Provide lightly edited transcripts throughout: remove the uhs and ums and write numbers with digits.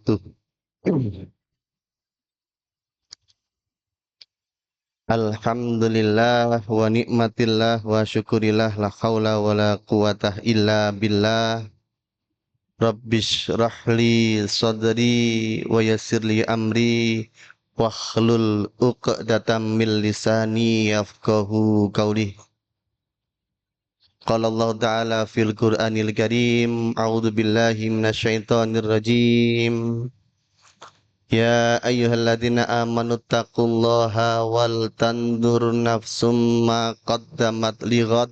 wabarakatuh. Alhamdulillah wa nikmatillah wa syukurillah la haula wa la quwata illa billah. Rabbish rahli sadri wa yassirli amri wahlul uqdatam min lisani yafqahu qawli. Qala Allah Ta'ala fil Qur'anil Karim, a'udzu billahi minasyaitonir rajim. Ya ayyuhalladzina amanu taqullaha wal tandur nafsum ma qaddamat lighad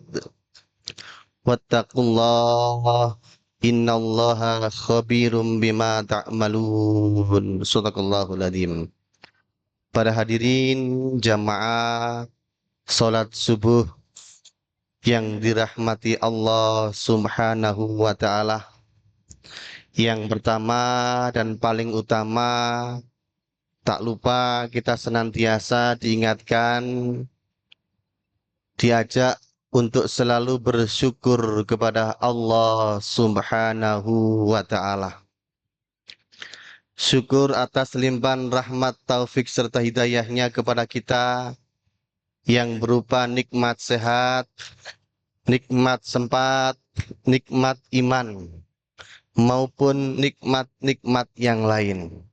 wattaqullaha innallaha khabirum bima ta'malun. Shadaqallahul adzim. Para hadirin jamaah salat subuh yang dirahmati Allah Subhanahu wa taala. Yang pertama dan paling utama, tak lupa kita senantiasa diingatkan, diajak untuk selalu bersyukur kepada Allah Subhanahu wa ta'ala. Syukur atas limpahan rahmat, taufik serta hidayahnya kepada kita yang berupa nikmat sehat, nikmat sempat, nikmat iman, maupun nikmat-nikmat yang lain.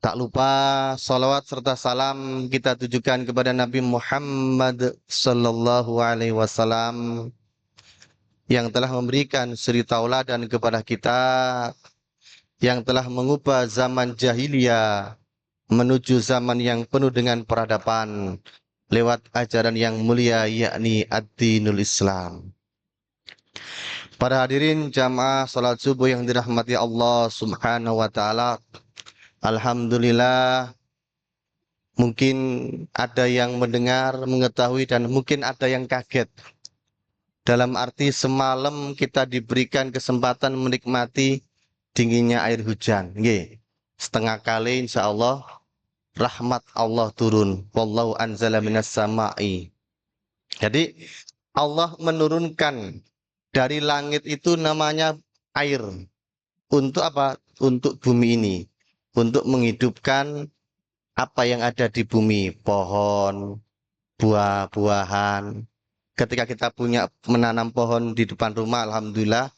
Tak lupa salawat serta salam kita tujukan kepada Nabi Muhammad sallallahu alaihi wasallam yang telah memberikan suri tauladan kepada kita, yang telah mengubah zaman jahiliyah menuju zaman yang penuh dengan peradaban lewat ajaran yang mulia, yakni ad-dinul Islam. Para hadirin jamaah salat subuh yang dirahmati Allah Subhanahu wa taala, alhamdulillah, mungkin ada yang mendengar, mengetahui, dan mungkin ada yang kaget. Dalam arti semalam kita diberikan kesempatan menikmati dinginnya air hujan. Nggih. Setengah kali insya Allah rahmat Allah turun. Wallahu anzala minas sama'i. Jadi Allah menurunkan dari langit itu namanya air. Untuk apa? Untuk bumi ini. Untuk menghidupkan apa yang ada di bumi, pohon, buah-buahan. Ketika kita menanam pohon di depan rumah, alhamdulillah,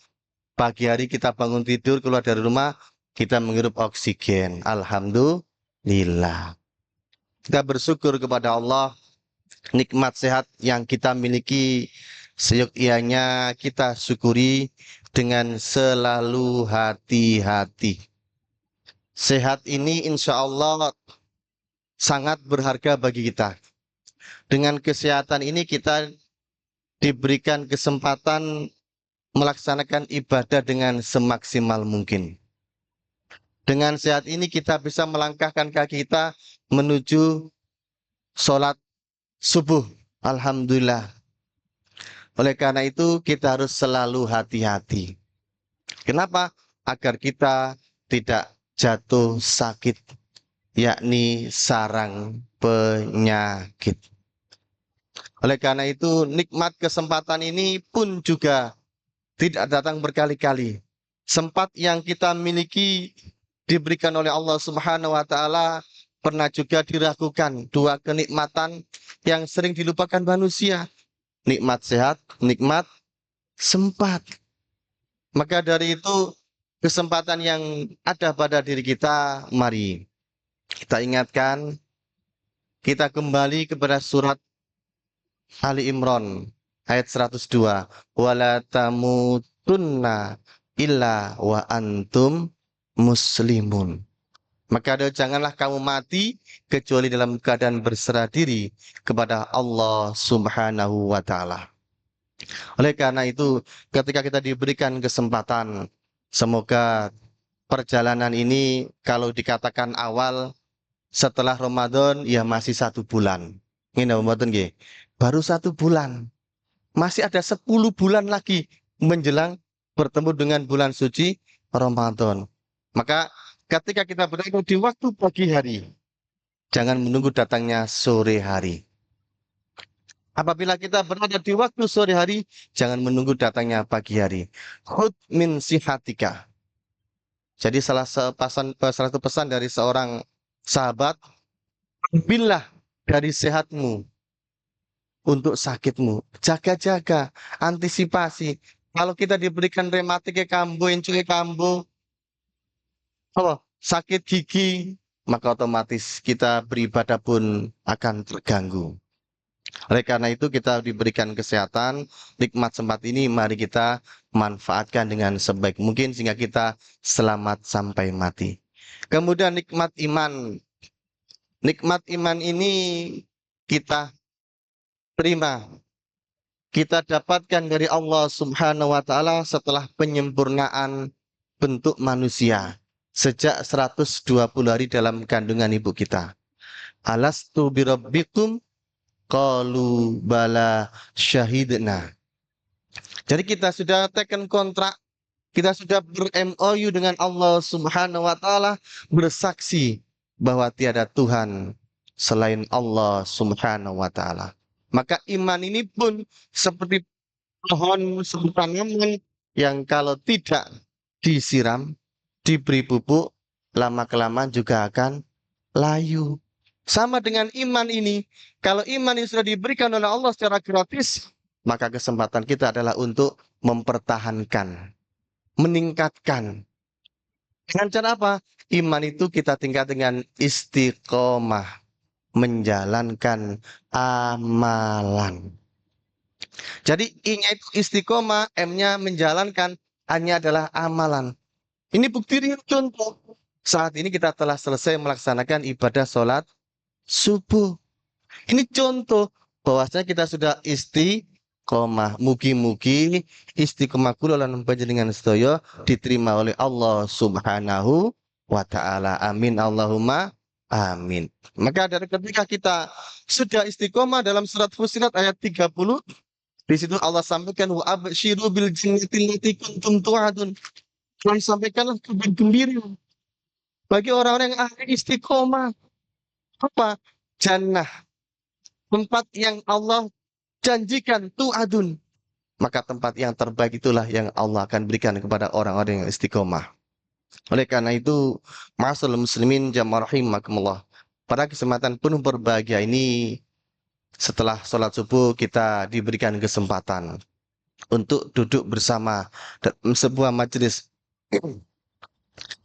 pagi hari kita bangun tidur, keluar dari rumah, kita menghirup oksigen. Alhamdulillah. Kita bersyukur kepada Allah, nikmat sehat yang kita miliki, seyogyanya kita syukuri dengan selalu hati-hati. Sehat ini insya Allah sangat berharga bagi kita. Dengan kesehatan ini kita diberikan kesempatan melaksanakan ibadah dengan semaksimal mungkin. Dengan sehat ini kita bisa melangkahkan kaki kita menuju sholat subuh. Alhamdulillah. Oleh karena itu kita harus selalu hati-hati. Kenapa? Agar kita tidak jatuh sakit, yakni sarang penyakit. Oleh karena itu nikmat kesempatan ini pun juga tidak datang berkali-kali. Sempat yang kita miliki diberikan oleh Allah Subhanahu wa taala pernah juga diragukan. Dua kenikmatan yang sering dilupakan manusia. Nikmat sehat, nikmat sempat. Maka dari itu kesempatan yang ada pada diri kita, mari kita ingatkan, kita kembali kepada surat Ali Imran ayat 102. Wala tamutunna illa wa antum muslimun. Maka janganlah kamu mati kecuali dalam keadaan berserah diri kepada Allah Subhanahu wa taala. Oleh karena itu, ketika kita diberikan kesempatan, semoga perjalanan ini kalau dikatakan awal setelah Ramadan, ya masih 1 bulan. Ini Ramadan nggih. Baru 1 bulan. Masih ada 10 bulan lagi menjelang bertemu dengan bulan suci Ramadan. Maka ketika kita berada di waktu pagi hari, jangan menunggu datangnya sore hari. Apabila kita berada di waktu sore hari, jangan menunggu datangnya pagi hari. Khudh min sihatika. Jadi salah satu pesan dari seorang sahabat, ambillah dari sehatmu untuk sakitmu. Jaga-jaga, antisipasi. Kalau kita diberikan rematik kambuh, encuke kambuh, apa, sakit gigi, maka otomatis kita beribadah pun akan terganggu. Oleh karena itu kita diberikan kesehatan, nikmat sempat ini mari kita manfaatkan dengan sebaik mungkin sehingga kita selamat sampai mati. Kemudian nikmat iman. Nikmat iman ini kita terima, kita dapatkan dari Allah Subhanahu wa taala setelah penyempurnaan bentuk manusia sejak 120 hari dalam kandungan ibu kita. Alastu birabbikum qalu bala syahidna. Jadi kita sudah taken kontrak, kita sudah ber-MOU dengan Allah Subhanahu wa taala, bersaksi bahwa tiada Tuhan selain Allah Subhanahu wa taala. Maka iman ini pun seperti pohon, seperti tanaman yang kalau tidak disiram, diberi pupuk, lama-kelamaan juga akan layu. Sama dengan iman ini, kalau iman ini sudah diberikan oleh Allah secara gratis, maka kesempatan kita adalah untuk mempertahankan, meningkatkan. Dengan cara apa? Iman itu kita tingkat dengan istiqomah, menjalankan amalan. Jadi I-nya itu istiqomah, M-nya menjalankan, A-nya adalah amalan. Ini bukti real contoh. Saat ini kita telah selesai melaksanakan ibadah sholat subuh. Ini contoh bahwasanya kita sudah istiqomah. Mugi-mugi istiqomah kula lan panjenengan sedaya diterima oleh Allah Subhanahu wa taala. Amin Allahumma amin. Maka dari ketika kita sudah istiqomah dalam surat Fussilat ayat 30, di situ Allah sampaikan wa absyiru bil jannati allati kuntum tu'adun. Dan sampaikanlah kabar gembira bagi orang-orang yang ahli istiqomah. Apa? Jannah, tempat yang Allah janjikan tu'adun. Maka tempat yang terbaik itulah yang Allah akan berikan kepada orang-orang yang istiqomah. Oleh karena itu, ma'asyiral muslimin jamaah rahimakumullah. Pada kesempatan penuh berbahagia ini, setelah sholat subuh kita diberikan kesempatan untuk duduk bersama dalam sebuah majelis.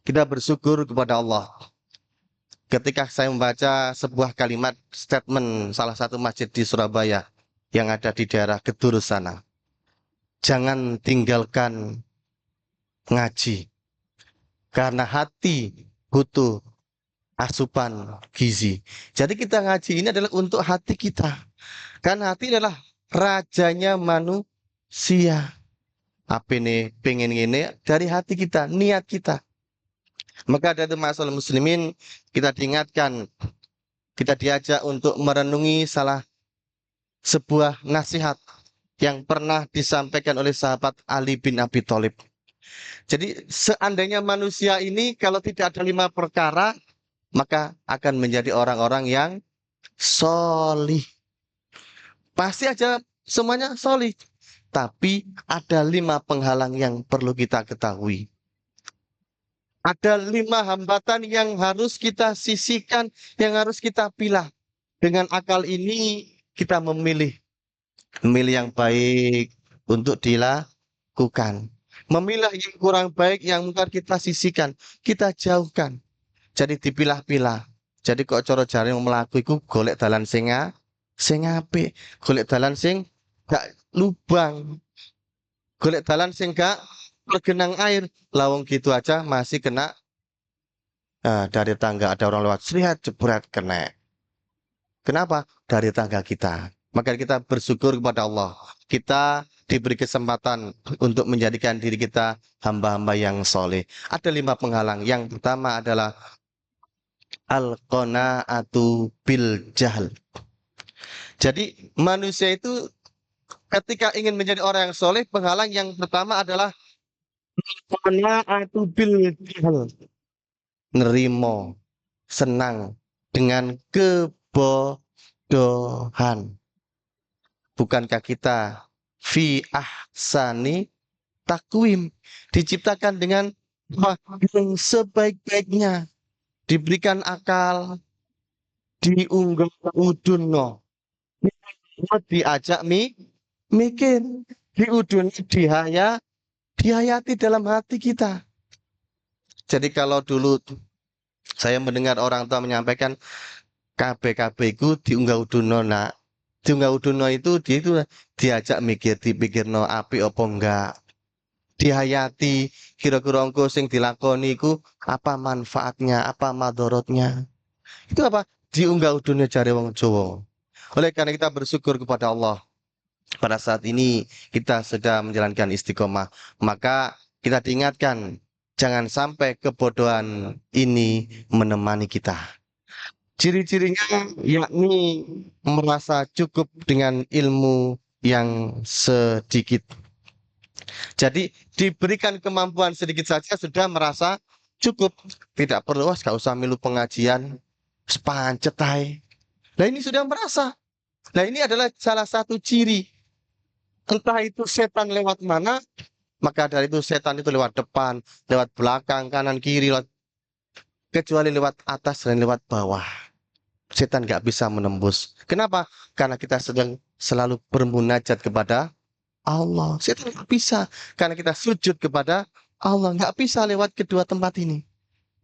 Kita bersyukur kepada Allah. Ketika saya membaca sebuah kalimat statement salah satu masjid di Surabaya yang ada di daerah Geduru sana. Jangan tinggalkan ngaji, karena hati butuh asupan gizi. Jadi kita ngaji ini adalah untuk hati kita. Karena hati adalah rajanya manusia. Apa ini pengen ini dari hati kita, niat kita. Maka dari masalah muslimin kita diingatkan, kita diajak untuk merenungi salah sebuah nasihat yang pernah disampaikan oleh sahabat Ali bin Abi Thalib. Jadi seandainya manusia ini kalau tidak ada 5 perkara, maka akan menjadi orang-orang yang solih. Pasti aja semuanya solih. Tapi ada 5 penghalang yang perlu kita ketahui. Ada 5 hambatan yang harus kita sisihkan, yang harus kita pilah. Dengan akal ini kita memilih yang baik untuk dilakukan. Memilah yang kurang baik yang mungkin kita sisihkan, kita jauhkan. Jadi dipilah-pilah. Jadi kok cara jare mlaku iku golek dalan sing apik, golek dalan sing gak lubang, golek dalan sing gak tergenang air. Lawang gitu aja masih kena dari tangga ada orang lewat, lihat jebret kena. Kenapa? Dari tangga kita. Maka kita bersyukur kepada Allah. Kita diberi kesempatan untuk menjadikan diri kita hamba-hamba yang soleh. Ada 5 penghalang. Yang pertama adalah al-qanaatu bil jahl. Jadi manusia itu ketika ingin menjadi orang yang soleh, penghalang yang pertama adalah al-qanaatu bil jahl. Nerimo, senang dengan kebodohan. Bukankah kita fi ahsani takwim, diciptakan dengan Apa yang sebaik-baiknya diberikan akal, diunggah udun no. Diajak mikir, diudun dihayati dalam hati kita. Jadi kalau dulu saya mendengar orang tua menyampaikan KBKB itu diunggah uduno nak. Diunggah uduno itu dia itu diajak mikir, dipikir no api opo enggak. Dihayati kira-kira engko sing dilakoni iku apa manfaatnya, apa madorotnya. Itu apa? Diunggah uduno jare wong Jawa. Oleh karena kita bersyukur kepada Allah pada saat ini kita sedang menjalankan istiqomah, maka kita diingatkan jangan sampai kebodohan ini menemani kita. Ciri-cirinya yakni merasa cukup dengan ilmu yang sedikit. Jadi diberikan kemampuan sedikit saja sudah merasa cukup. Tidak perlu, wah gak usah milu pengajian, sepancetai. Nah ini sudah merasa. Nah ini adalah salah satu ciri. Entah itu setan lewat mana, maka dari itu setan itu lewat depan, lewat belakang, kanan, kiri, kecuali lewat atas dan lewat bawah. Setan nggak bisa menembus. Kenapa? Karena kita sedang selalu bermunajat kepada Allah. Setan nggak bisa. Karena kita sujud kepada Allah. Nggak bisa lewat kedua tempat ini.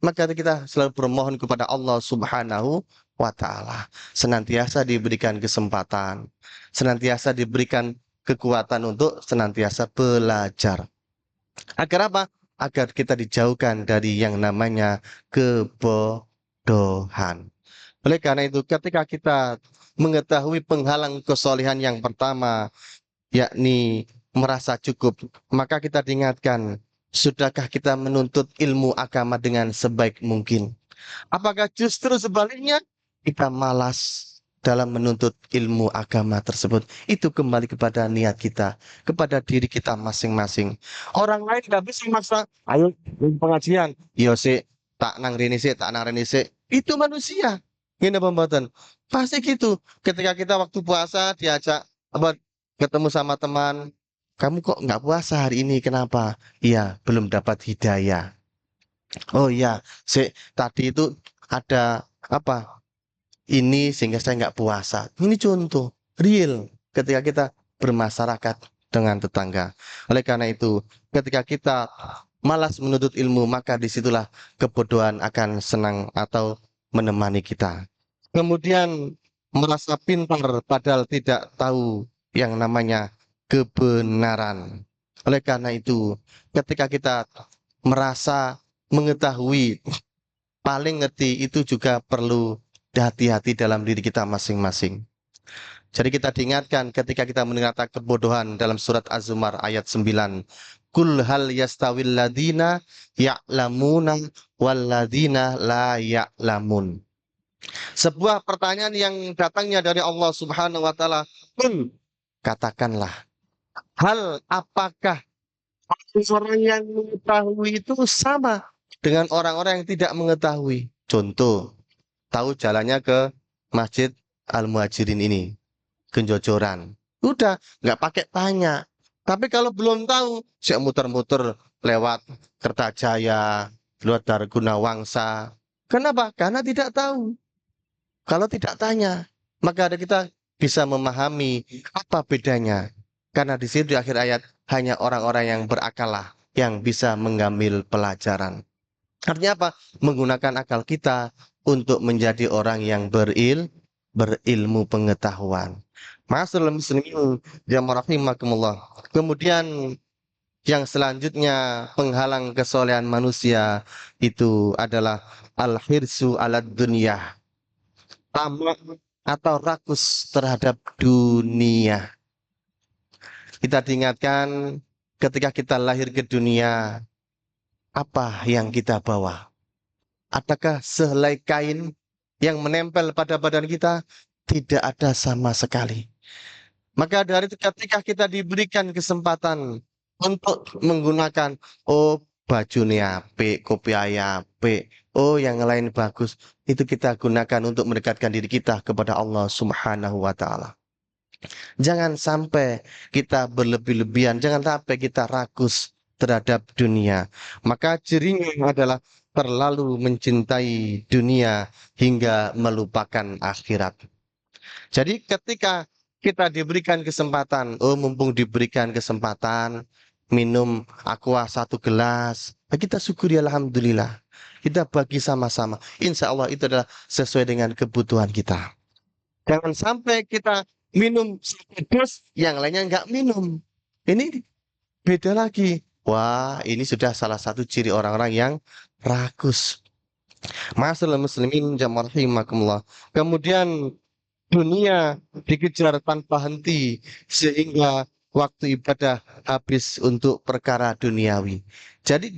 Maka kita selalu bermohon kepada Allah Subhanahu wa Ta'ala. Senantiasa diberikan kesempatan. Senantiasa diberikan kekuatan untuk senantiasa belajar. Agar apa? Agar kita dijauhkan dari yang namanya kebodohan. Oleh karena itu, ketika kita mengetahui penghalang kesolehan yang pertama, yakni merasa cukup, maka kita diingatkan, sudahkah kita menuntut ilmu agama dengan sebaik mungkin? Apakah justru sebaliknya, kita malas dalam menuntut ilmu agama tersebut? Itu kembali kepada niat kita, kepada diri kita masing-masing. Orang lain nggak bisa maksa, ayo pengajian, yo sih, tak nang rene sih, tak nang rene sih. Itu manusia. Ini pembuatan. Pasti gitu. Ketika kita waktu puasa diajak apa ketemu sama teman, kamu kok nggak puasa hari ini? Kenapa? Iya, belum dapat hidayah. Oh iya, tadi itu ada apa? Ini sehingga saya nggak puasa. Ini contoh real ketika kita bermasyarakat dengan tetangga. Oleh karena itu, ketika kita malas menuntut ilmu, maka disitulah kebodohan akan senang atau menemani kita. Kemudian merasa pintar padahal tidak tahu yang namanya kebenaran. Oleh karena itu, ketika kita merasa mengetahui paling ngerti itu juga perlu hati-hati dalam diri kita masing-masing. Jadi kita diingatkan ketika kita mendengar kata kebodohan dalam surat Az-Zumar ayat 9. Kul hal yastawil ladina ya'lamuna wal ladina la ya'lamun. Sebuah pertanyaan yang datangnya dari Allah Subhanahu wa taala. Kul, katakanlah, hal apakah orang yang mengetahui itu sama dengan orang-orang yang tidak mengetahui? Contoh, tahu jalannya ke Masjid Al-Muhajirin ini, Genjojoran. Udah, nggak pakai tanya. Tapi kalau belum tahu, saya muter-muter lewat Kertajaya, lewat Darguna Wangsa. Kenapa? Karena tidak tahu. Kalau tidak tanya, maka ada kita bisa memahami apa bedanya. Karena di situ di akhir ayat hanya orang-orang yang berakalah yang bisa mengambil pelajaran. Artinya apa? Menggunakan akal kita untuk menjadi orang yang berilmu pengetahuan. Ma'asyiral muslimin yang rahimakumullah. Kemudian yang selanjutnya penghalang kesolehan manusia itu adalah al-hirsu alad dunyah. Tamak atau rakus terhadap dunia. Kita diingatkan ketika kita lahir ke dunia, apa yang kita bawa? Adakah sehelai kain yang menempel pada badan kita? Tidak ada sama sekali. Maka dari itu ketika kita diberikan kesempatan untuk menggunakan, oh baju ini apik, kopi apik, oh yang lain bagus, itu kita gunakan untuk mendekatkan diri kita kepada Allah Subhanahu wa taala. Jangan sampai kita berlebih-lebihan, jangan sampai kita rakus terhadap dunia. Maka cirinya adalah terlalu mencintai dunia hingga melupakan akhirat. Jadi ketika kita diberikan kesempatan, oh mumpung diberikan kesempatan, minum aqua 1 gelas, kita syukuri alhamdulillah. Kita bagi sama-sama. Insya Allah itu adalah sesuai dengan kebutuhan kita. Jangan sampai kita minum 1 dus, yang lainnya nggak minum. Ini beda lagi. Wah, ini sudah salah satu ciri orang-orang yang rakus. Masalah muslimin jamaah rahimakumullah. Kemudian dunia dikejar tanpa henti sehingga waktu ibadah habis untuk perkara duniawi. Jadi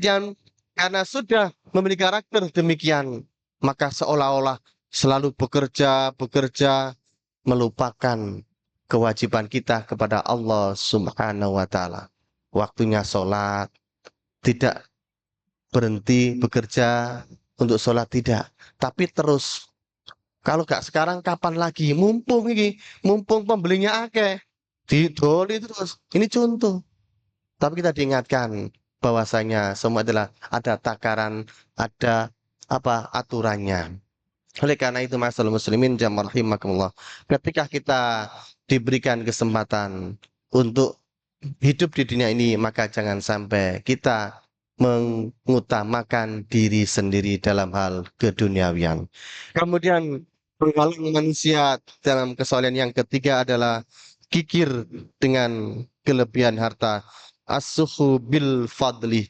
karena sudah memiliki karakter demikian, maka seolah-olah selalu bekerja, bekerja, melupakan kewajiban kita kepada Allah Subhanahu wa taala. Waktunya sholat, tidak berhenti bekerja untuk sholat tidak, tapi terus. Kalau gak sekarang kapan lagi? Mumpung ini, mumpung pembelinya akeh, didoli terus. Ini contoh. Tapi kita diingatkan bahwasanya semua adalah ada takaran, ada apa aturannya. Oleh karena itu masalah muslimin jamaah rahimakumullah, ketika kita diberikan kesempatan untuk hidup di dunia ini, maka jangan sampai kita mengutamakan diri sendiri dalam hal keduniawian. Kemudian penghalang manusia dalam kesolehan yang ketiga adalah kikir dengan kelebihan harta. As-suhu bil fadli.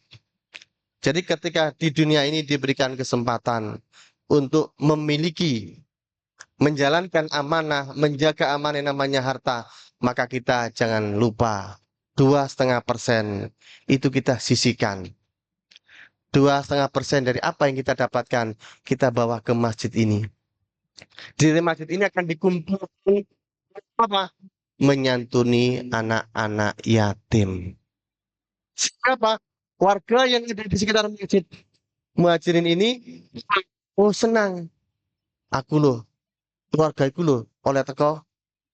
Jadi ketika di dunia ini diberikan kesempatan untuk memiliki, menjalankan amanah, menjaga amanah yang namanya harta, maka kita jangan lupa 2,5% itu kita sisihkan. 2,5% dari apa yang kita dapatkan kita bawa ke masjid ini. Di masjid ini akan dikumpulkan apa? Menyantuni anak-anak yatim. Siapa? Warga yang ada di sekitar masjid. Muhajirin ini, oh senang. Aku loh, keluarga loh, oleh teko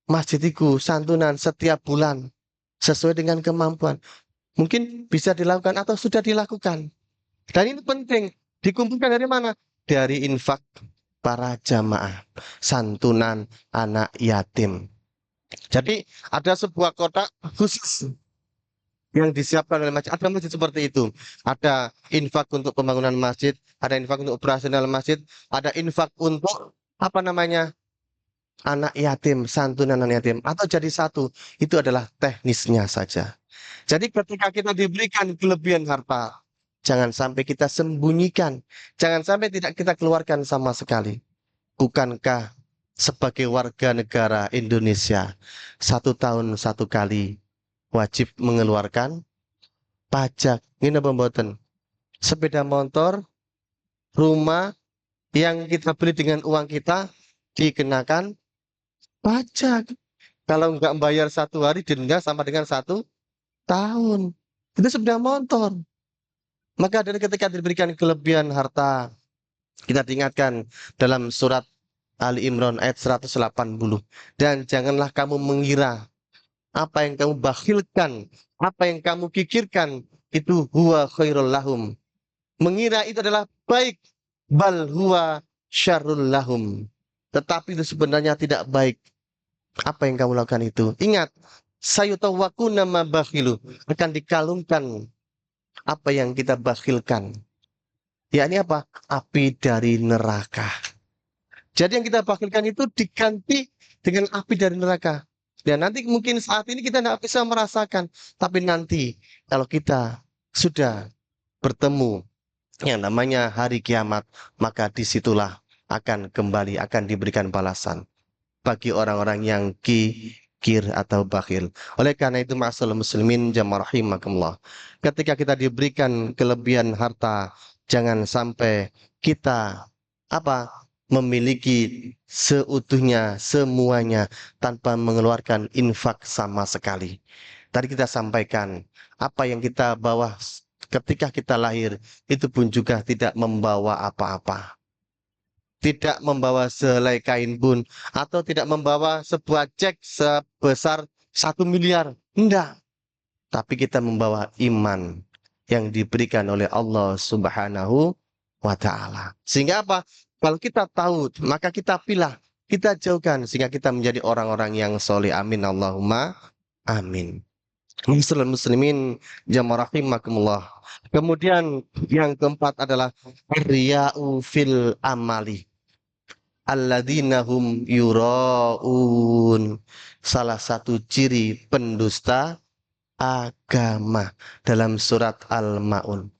masjidiku santunan setiap bulan sesuai dengan kemampuan. Mungkin bisa dilakukan atau sudah dilakukan. Dan ini penting. Dikumpulkan dari mana? Dari infak para jamaah, santunan anak yatim. Jadi ada sebuah kotak khusus yang disiapkan oleh masjid. Ada masjid seperti itu. Ada infak untuk pembangunan masjid, ada infak untuk operasional masjid, ada infak untuk apa namanya? Anak yatim, santunan anak yatim, atau jadi satu. Itu adalah teknisnya saja. Jadi ketika kita diberikan kelebihan harta, jangan sampai kita sembunyikan, jangan sampai tidak kita keluarkan sama sekali. Bukankah sebagai warga negara Indonesia 1 tahun 1 kali wajib mengeluarkan pajak? Ini pembuatan sepeda motor, rumah yang kita beli dengan uang kita dikenakan pajak. Kalau nggak bayar 1 hari denda sama dengan 1 tahun. Itu sepeda motor. Maka dari ketika diberikan kelebihan harta, kita diingatkan dalam surat Ali Imran ayat 180. Dan janganlah kamu mengira apa yang kamu bakhilkan, apa yang kamu kikirkan, itu huwa khairul lahum. Mengira itu adalah baik, bal huwa syarrul lahum. Tetapi itu sebenarnya tidak baik. Apa yang kamu lakukan itu? Ingat, sayutawakuna ma bakhilu, akan dikalungkan apa yang kita bakhilkan. Ya ini apa? Api dari neraka. Jadi yang kita bakhilkan itu diganti dengan api dari neraka. Dan nanti mungkin saat ini kita tidak bisa merasakan. Tapi nanti kalau kita sudah bertemu yang namanya hari kiamat, maka disitulah akan kembali, akan diberikan balasan bagi orang-orang yang kikir atau bakhil. Oleh karena itu ma'asyiral muslimin jamaah rahimakumullah, ketika kita diberikan kelebihan harta, jangan sampai kita apa? Memiliki seutuhnya semuanya tanpa mengeluarkan infak sama sekali. Tadi kita sampaikan apa yang kita bawa ketika kita lahir itu pun juga tidak membawa apa-apa. Tidak membawa selai kain pun, atau tidak membawa sebuah cek sebesar 1 miliar. Enggak. Tapi kita membawa iman. yang diberikan oleh Allah Subhanahu wa Ta'ala. Sehingga apa? Kalau kita tahu, maka kita pilih, kita jauhkan sehingga kita menjadi orang-orang yang soleh. Amin Allahumma amin. Muslimin jamaah rahimakumullah. Kemudian yang keempat adalah riya'u fil amali alladzina hum yura'un. Salah satu ciri pendusta agama dalam surat Al-Maun.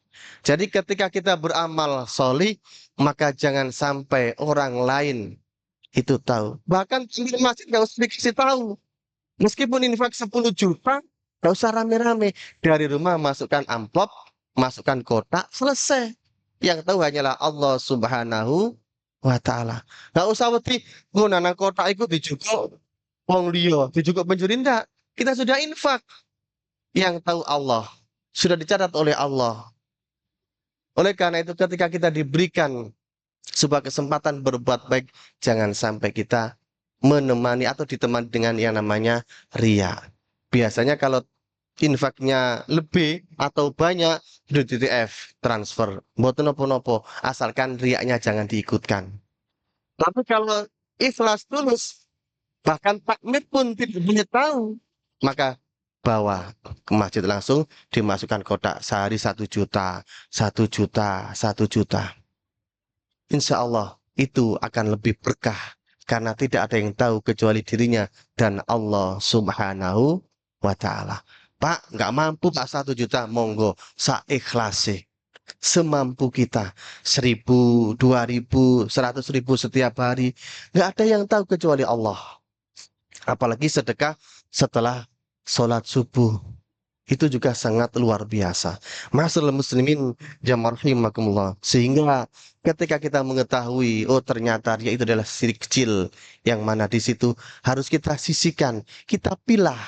Jadi ketika kita beramal solih, maka jangan sampai orang lain itu tahu. Bahkan di masjid nggak usah dikasih tahu. Meskipun infak 10 juta, nggak usah rame-rame. Dari rumah masukkan amplop, masukkan kotak, selesai. Yang tahu hanyalah Allah Subhanahu wa Ta'ala. Nggak usah wedi, nang kotak itu dijukuk wong liya, dijukuk pencuri, enggak. Kita sudah infak. Yang tahu Allah, sudah dicatat oleh Allah. Oleh karena itu ketika kita diberikan sebuah kesempatan berbuat baik, jangan sampai kita menemani atau ditemani dengan yang namanya ria. Biasanya kalau infaknya lebih atau banyak, DTF transfer, mboten nopo-nopo, asalkan riaknya jangan diikutkan. Tapi kalau ikhlas tulus, bahkan takmir pun tidak boleh tahu, maka bawa ke masjid langsung, dimasukkan kotak sehari 1 juta, 1 juta, 1 juta. Insya Allah itu akan lebih berkah karena tidak ada yang tahu kecuali dirinya dan Allah Subhanahu wa Ta'ala. Pak, nggak mampu Pak 1 juta, monggo saikhlasih. Semampu kita 1.000, 2.000, 100.000 setiap hari. Nggak ada yang tahu kecuali Allah. Apalagi sedekah setelah sholat subuh. Itu juga sangat luar biasa. Masyaallah muslimin jamaah rahimakumullah. Sehingga ketika kita mengetahui, oh ternyata dia itu adalah syirik kecil, yang mana di situ harus kita sisihkan, kita pilah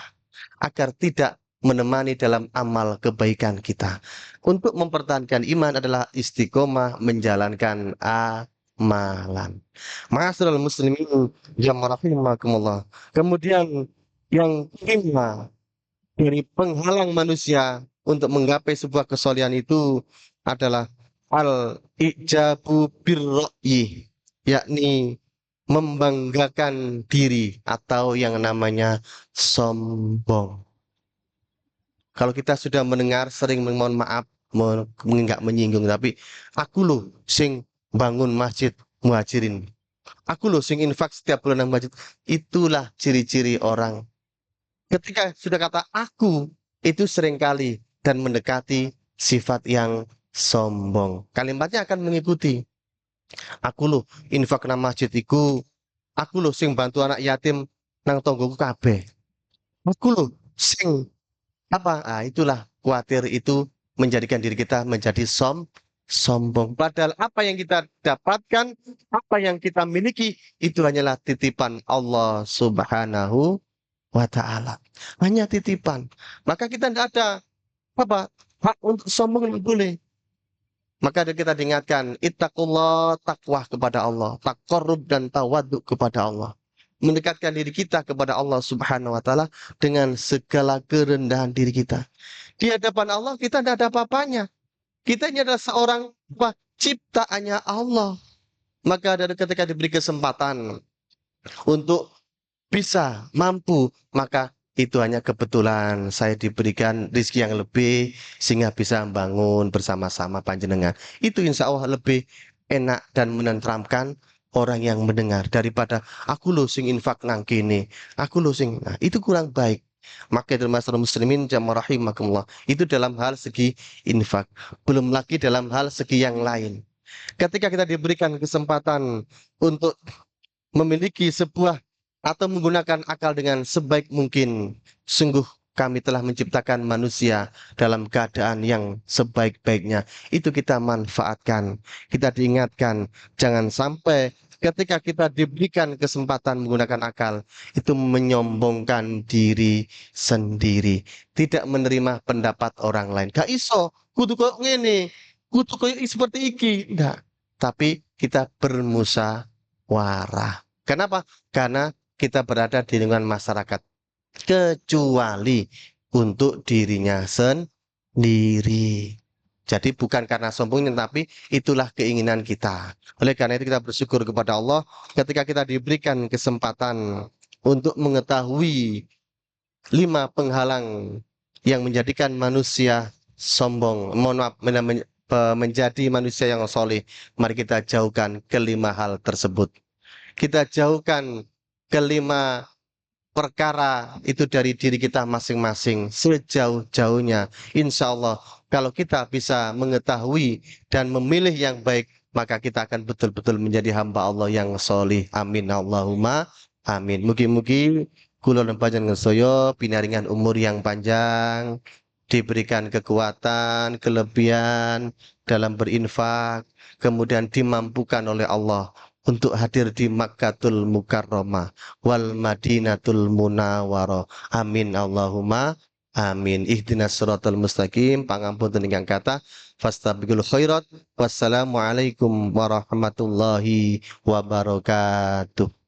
agar tidak menemani dalam amal kebaikan kita. Untuk mempertahankan iman adalah istiqomah menjalankan amalan. Masyaallah muslimin jamaah rahimakumullah. Kemudian yang kelima dari penghalang manusia untuk menggapai sebuah kesolian itu adalah al-ijabu birro'yi, yakni membanggakan diri atau yang namanya sombong. Kalau kita sudah mendengar sering, mohon maaf, nggak menyinggung, tapi aku loh sing bangun masjid muhajirin, aku loh sing infak setiap bulan nang masjid, itulah ciri-ciri orang. Ketika sudah kata aku, itu seringkali dan mendekati sifat yang sombong. Kalimatnya akan mengikuti. Aku loh infak nang masjid iku, aku loh sing bantu anak yatim nang tonggoku kabeh. Aku loh sing apa? Ah, itulah khawatir itu menjadikan diri kita menjadi sombong. Padahal apa yang kita dapatkan, apa yang kita miliki itu hanyalah titipan Allah Subhanahu wa Ta'ala. Hanya titipan. Maka kita tidak ada apa hak untuk sombong, tidak boleh. Maka kita diingatkan, ittaqullah, takwa kepada Allah, taqarrub dan tawaduk kepada Allah. Mendekatkan diri kita kepada Allah Subhanahu wa Ta'ala dengan segala kerendahan diri kita. Di hadapan Allah kita tidak ada apa-apanya. Kita ini adalah seorang apa, ciptaannya Allah. Maka dari ketika diberi kesempatan untuk bisa mampu, maka itu hanya kebetulan saya diberikan rezeki yang lebih sehingga bisa membangun bersama-sama panjenengan. Itu insya Allah lebih enak dan menenteramkan orang yang mendengar daripada aku lo sing infak nang kene, aku lo sing, nah, itu kurang baik. Maka dari masyarakat muslimin jamaah rahimakumullah, itu dalam hal segi infak, belum lagi dalam hal segi yang lain. Ketika kita diberikan kesempatan untuk memiliki sebuah atau menggunakan akal dengan sebaik mungkin, sungguh kami telah menciptakan manusia dalam keadaan yang sebaik-baiknya. Itu kita manfaatkan, kita diingatkan, jangan sampai ketika kita diberikan kesempatan menggunakan akal, itu menyombongkan diri sendiri, tidak menerima pendapat orang lain. Gak iso, kudu kok ngene, kudu kok seperti iki, enggak. Tapi kita bermusyawarah. Kenapa? Karena kita berada di lingkungan masyarakat, kecuali untuk dirinya sendiri. Jadi bukan karena sombongnya, tapi itulah keinginan kita. Oleh karena itu kita bersyukur kepada Allah ketika kita diberikan kesempatan untuk mengetahui 5 penghalang yang menjadikan manusia sombong. Mohon maaf, menjadi manusia yang soleh. Mari kita jauhkan ke 5 hal tersebut. Kita jauhkan ke 5 perkara itu dari diri kita masing-masing sejauh-jauhnya. Insya Allah, kalau kita bisa mengetahui dan memilih yang baik, maka kita akan betul-betul menjadi hamba Allah yang solih. Amin Allahumma amin. Mugi-mugi kula dan panjenengan sedaya pinaringan umur yang panjang, diberikan kekuatan, kelebihan dalam berinfak, kemudian dimampukan oleh Allah untuk hadir di Makkatul Mukarramah wal Madinatul Munawwarah. Amin Allahumma amin. Ihdinas siratal mustaqim. Pangapunten ingkang kathah. Fastabiqul khairat. Wassalamualaikum warahmatullahi wabarakatuh.